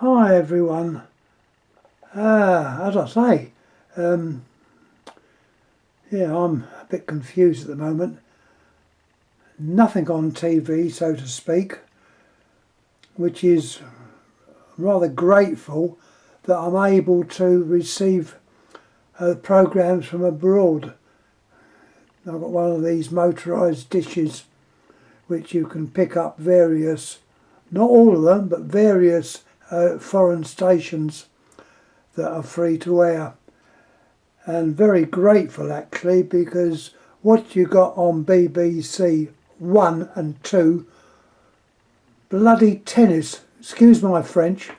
Hi everyone. As I say, um, I'm a bit confused at the moment. Nothing on TV, so to speak, which is rather grateful that I'm able to receive programs from abroad. I've got one of these motorised dishes which you can pick up various, not all of them, but various foreign stations that are free to air. And very grateful actually, because what you got on BBC 1 and 2, bloody tennis, excuse my French,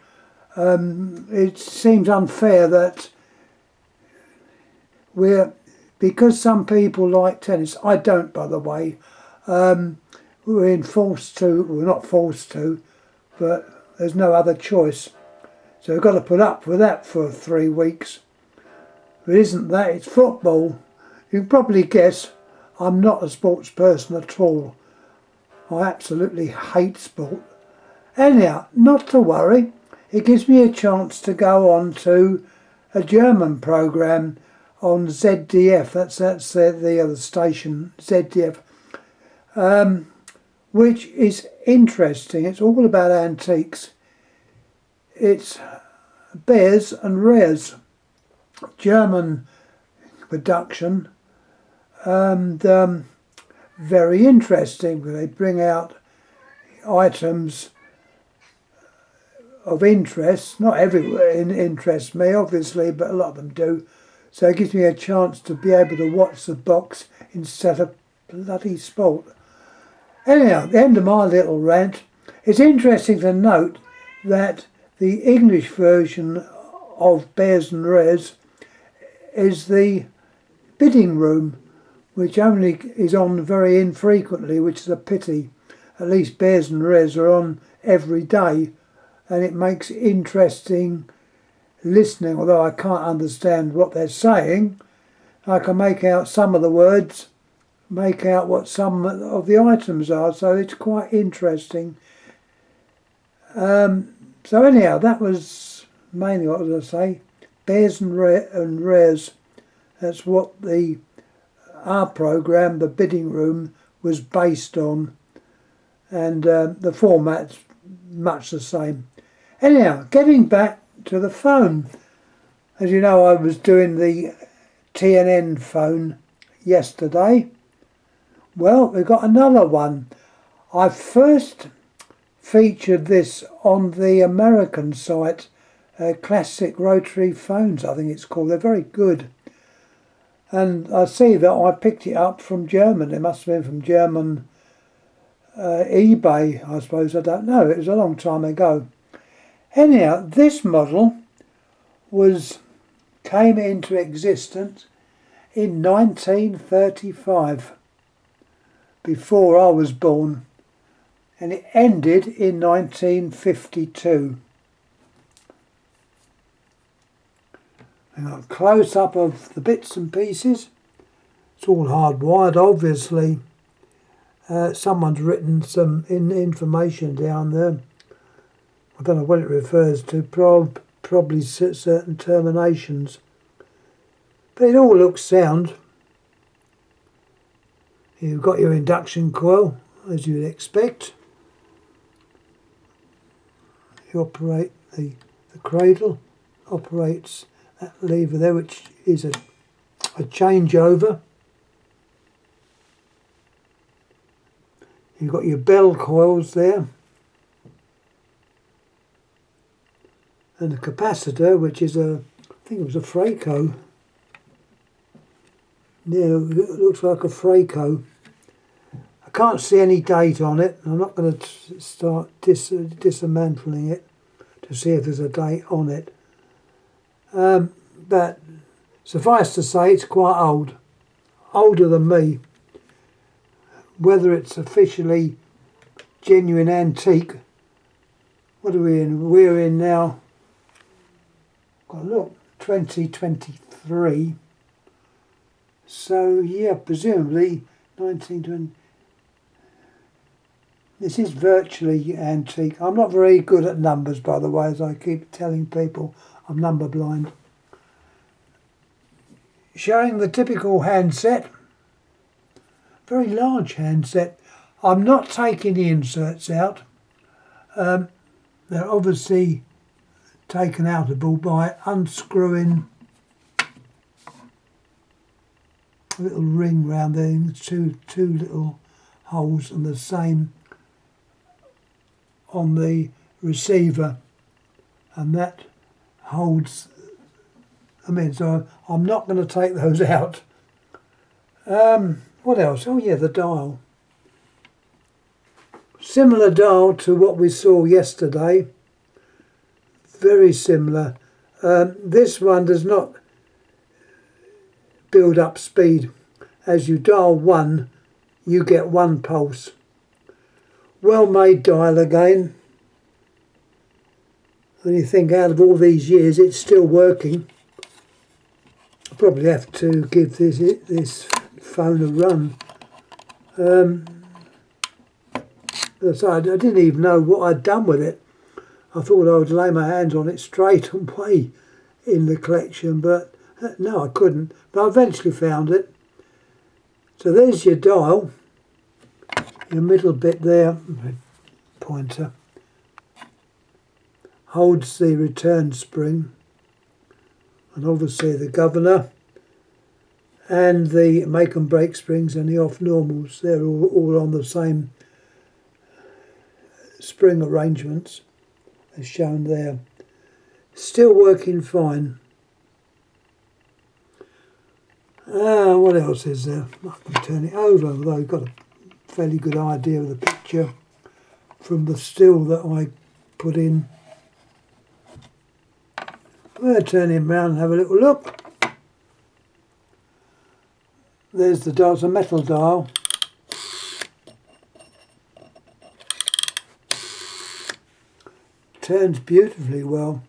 it seems unfair that because some people like tennis, I don't by the way, we're not forced to, but there's no other choice. So we've got to put up with that for 3 weeks. If it isn't that, it's football. You can probably guess I'm not a sports person at all. I absolutely hate sport. Anyhow, not to worry. It gives me a chance to go on to a German programme on ZDF. That's the other station, ZDF, which is interesting. It's all about antiques. It's Bears and Rares, German production, and very interesting. They bring out items of interest. Not everywhere interests me, obviously, but a lot of them do. So it gives me a chance to be able to watch the box instead of bloody sport. Anyhow, at the end of my little rant, it's interesting to note that the English version of Bears and Rares is the bidding room, which only is on very infrequently, which is a pity. At least Bears and Rares are on every day, and it makes interesting listening, although I can't understand what they're saying. I can make out some of the words, make out what some of the items are, so it's quite interesting. So anyhow, that was mainly what was I say. Bears and Rares. That's what our programme, the bidding room, was based on, and the format's much the same. Anyhow, getting back to the phone. As you know, I was doing the TNN phone yesterday. Well, we've got another one. I first featured this on the American site, Classic Rotary Phones, I think it's called. They're very good. And I see that I picked it up from German. It must have been from German eBay, I suppose. I don't know. It was a long time ago. Anyhow, this model came into existence in 1935, before I was born, and it ended in 1952. And a close-up of the bits and pieces. It's all hardwired, obviously. Someone's written some information down there. I don't know what it refers to, probably certain terminations. But it all looks sound. You've got your induction coil, as you'd expect. You operate the cradle, operates that lever there, which is a changeover. You've got your bell coils there. And the capacitor, which is I think it was a Fraco. Yeah, it looks like a Fraco. I can't see any date on it. I'm not going to start dismantling it to see if there's a date on it. But suffice to say, it's quite old. Older than me. Whether it's officially genuine antique. What are we in? We're in now, got to look, 2023. So yeah, presumably 1920. This is virtually antique. I'm not very good at numbers, by the way, as I keep telling people. I'm number blind. Showing the typical handset. Very large handset. I'm not taking the inserts out. They're obviously taken outable by unscrewing a little ring round there, two little holes, and the same on the receiver, and that holds them in. So I'm not going to take those out. What else? Oh yeah, the dial. Similar dial to what we saw yesterday. Very similar. This one does not build up speed. As you dial 1, you get 1 pulse. Well made dial again. And you think out of all these years it's still working. I probably have to give this phone a run. So I didn't even know what I'd done with it. I thought I would lay my hands on it straight away in the collection, but no, I couldn't. But I eventually found it. So there's your dial, your middle bit there, pointer, holds the return spring, and obviously the governor, and the make and break springs and the off normals. They're all on the same spring arrangements as shown there. Still working fine. What else is there? I can turn it over, although I've got a fairly good idea of the picture from the still that I put in. We'll turn him round and have a little look. There's the dial, it's a metal dial. Turns beautifully well.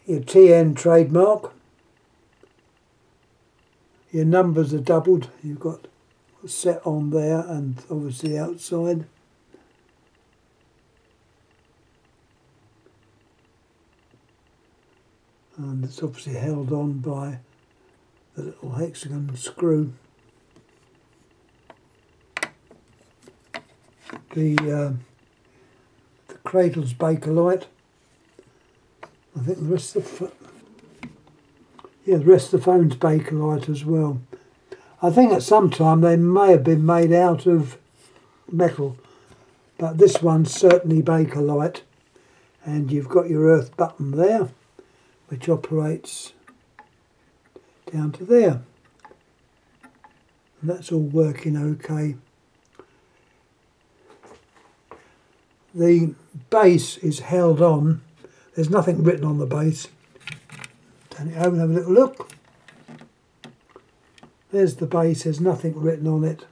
Your TN trademark. Your numbers are doubled. You've got set on there and obviously outside. And it's obviously held on by the little hexagon screw. The cradle's Bakelite. I think the rest of the phone's Bakelite as well. I think at some time they may have been made out of metal, but this one's certainly Bakelite. And you've got your earth button there, which operates down to there. And that's all working okay. The base is held on. There's nothing written on the base. Turn it over and have a little look. There's the base, there's nothing written on it.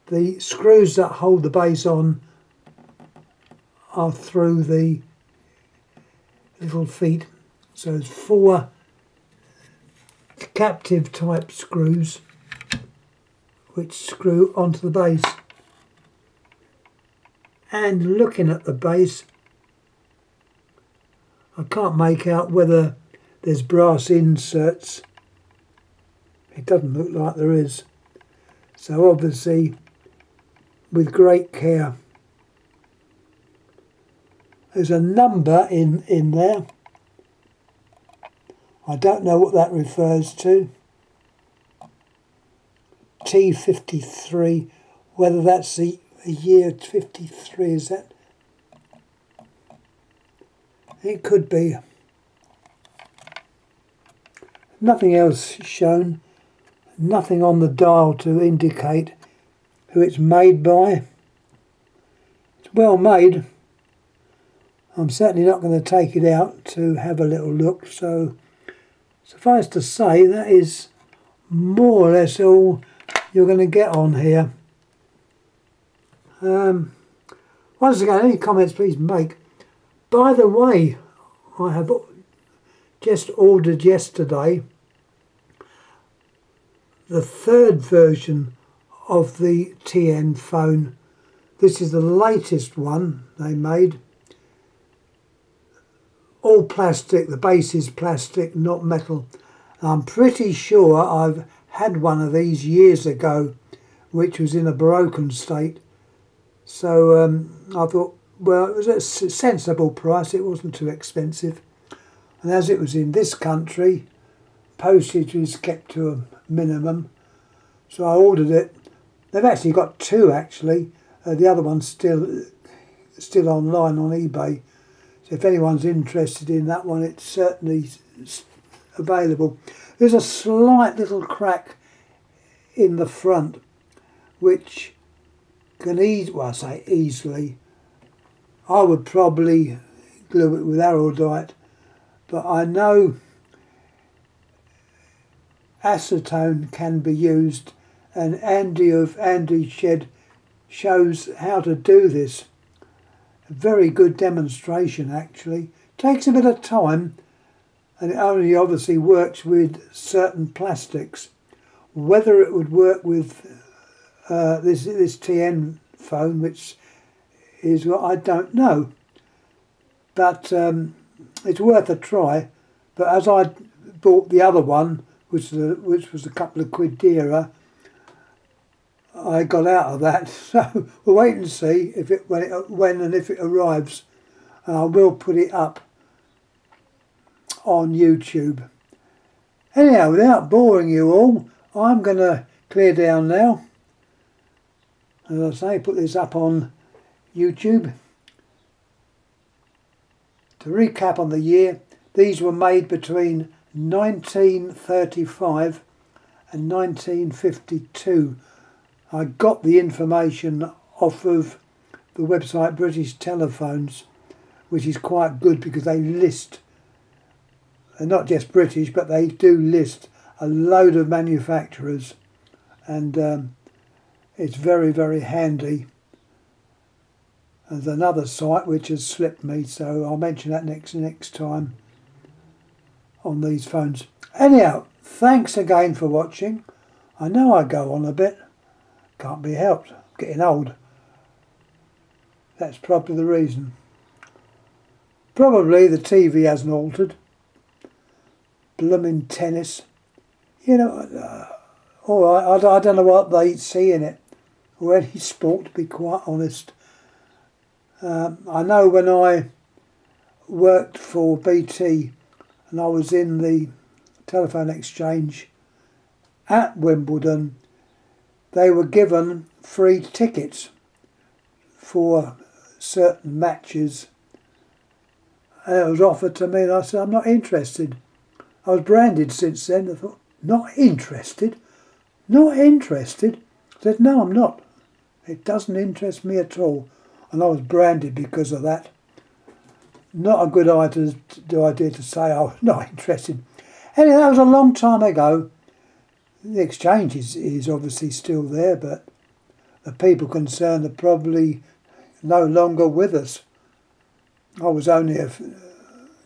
The screws that hold the base on are through the little feet. So there's 4 captive type screws which screw onto the base. And looking at the base, I can't make out whether there's brass inserts. It doesn't look like there is. So obviously, with great care. There's a number in there. I don't know what that refers to. T53, whether that's the year 53, is that? It could be. Nothing else shown. Nothing on the dial to indicate who it's made by. It's well made. I'm certainly not going to take it out to have a little look, so suffice to say that is more or less all you're going to get on here. Once again, any comments please make. By the way, I have just ordered yesterday the 3rd version of the TN phone. This is the latest one they made. All plastic, the base is plastic, not metal. I'm pretty sure I've had one of these years ago, which was in a broken state. So I thought, well, it was a sensible price, it wasn't too expensive. And as it was in this country, postage is kept to a minimum. So I ordered it. They've actually got two actually. The other one's still online on eBay. So if anyone's interested in that one, it's certainly available. There's a slight little crack in the front, which can easily. I would probably glue it with Araldite, but I know acetone can be used, and Andy of Andy Shed shows how to do this. A very good demonstration actually. Takes a bit of time, and it only obviously works with certain plastics. Whether it would work with this TN phone, which is what I don't know, but it's worth a try. But as I bought the other one, which was a couple of quid dearer, I got out of that. So we'll wait and see if when and if it arrives. I will put it up on YouTube. Anyhow, without boring you all, I'm going to clear down now. As I say, put this up on YouTube. To recap on the year, these were made between 1935 and 1952. I got the information off of the website British Telephones, which is quite good because they list, and not just British, but they do list a load of manufacturers, and it's very, very handy. There's another site which has slipped me, so I'll mention that next time on these phones. Anyhow, thanks again for watching. I know I go on a bit. Can't be helped. I'm getting old. That's probably the reason. Probably the TV hasn't altered. Blooming tennis. You know, all right, I don't know what they see in it, or any sport, to be quite honest. I know when I worked for BT and I was in the telephone exchange at Wimbledon, they were given free tickets for certain matches, and it was offered to me, and I said, I'm not interested. I was branded since then. I thought, not interested? Not interested? I said, no, I'm not. It doesn't interest me at all. And I was branded because of that. Not a good idea to say I was not interested. Anyway, that was a long time ago. The exchange is obviously still there, but the people concerned are probably no longer with us. I was only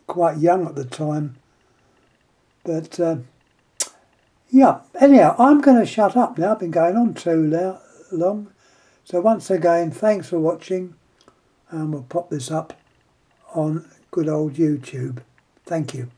quite young at the time. But, yeah, anyhow, I'm going to shut up now. I've been going on too long. So once again, thanks for watching, and we'll pop this up on good old YouTube. Thank you.